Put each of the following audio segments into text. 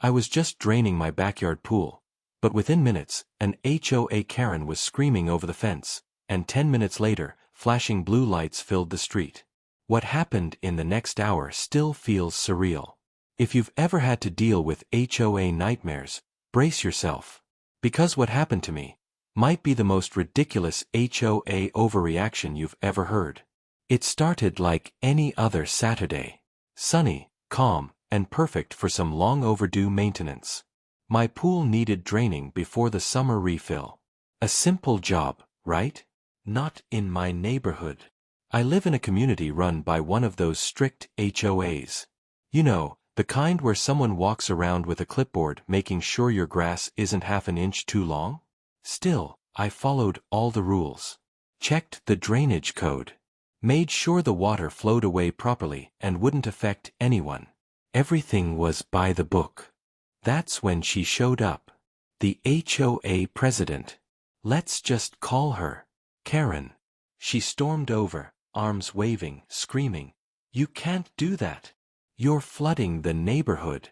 I was just draining my backyard pool. But within minutes, an HOA Karen was screaming over the fence, and 10 minutes later, flashing blue lights filled the street. What happened in the next hour still feels surreal. If you've ever had to deal with HOA nightmares, brace yourself. Because what happened to me might be the most ridiculous HOA overreaction you've ever heard. It started like any other Saturday. Sunny, calm, and perfect for some long overdue maintenance. My pool needed draining before the summer refill. A simple job, right? Not in my neighborhood. I live in a community run by one of those strict HOAs. You know, the kind where someone walks around with a clipboard making sure your grass isn't half an inch too long? Still, I followed all the rules. Checked the drainage code. Made sure the water flowed away properly and wouldn't affect anyone. Everything was by the book. That's when she showed up. The HOA president. Let's just call her Karen. She stormed over, arms waving, screaming, "You can't do that. You're flooding the neighborhood."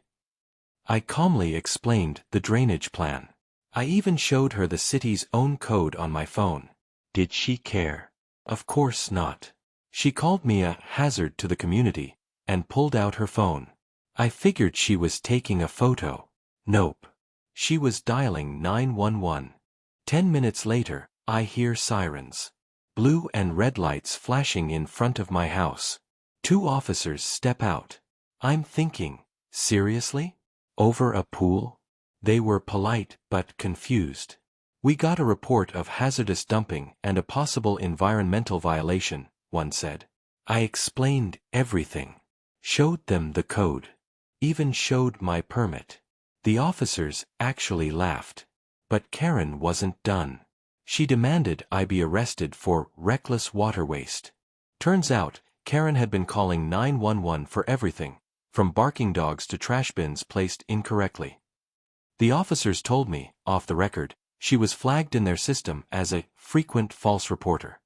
I calmly explained the drainage plan. I even showed her the city's own code on my phone. Did she care? Of course not. She called me a hazard to the community and pulled out her phone. I figured she was taking a photo. Nope. She was dialing 911. 10 minutes later, I hear sirens. Blue and red lights flashing in front of my house. 2 officers step out. I'm thinking, seriously? Over a pool? They were polite but confused. "We got a report of hazardous dumping and a possible environmental violation," one said. I explained everything. Showed them the code. Even showed my permit. The officers actually laughed. But Karen wasn't done. She demanded I be arrested for reckless water waste. Turns out, Karen had been calling 911 for everything, from barking dogs to trash bins placed incorrectly. The officers told me, off the record, she was flagged in their system as a frequent false reporter.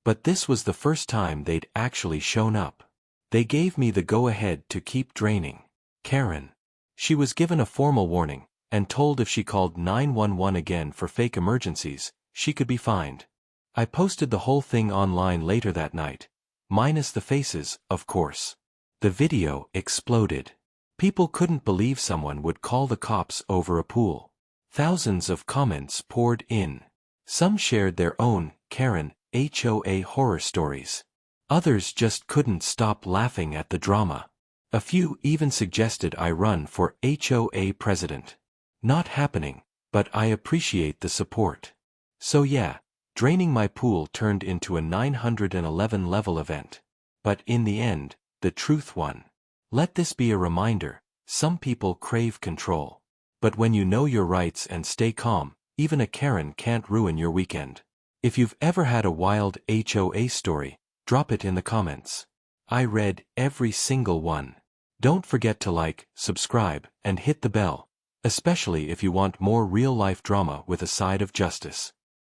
But this was the first time they'd actually shown up. They gave me the go-ahead to keep draining. Karen. She was given a formal warning, and told if she called 911 again for fake emergencies, she could be fined. I posted the whole thing online later that night. Minus the faces, of course. The video exploded. People couldn't believe someone would call the cops over a pool. Thousands of comments poured in. Some shared their own Karen HOA horror stories. Others just couldn't stop laughing at the drama. A few even suggested I run for HOA president. Not happening, but I appreciate the support. So yeah, draining my pool turned into a 911-level event. But in the end, the truth won. Let this be a reminder, some people crave control. But when you know your rights and stay calm, even a Karen can't ruin your weekend. If you've ever had a wild HOA story, drop it in the comments. I read every single one. Don't forget to like, subscribe, and hit the bell, especially if you want more real-life drama with a side of justice.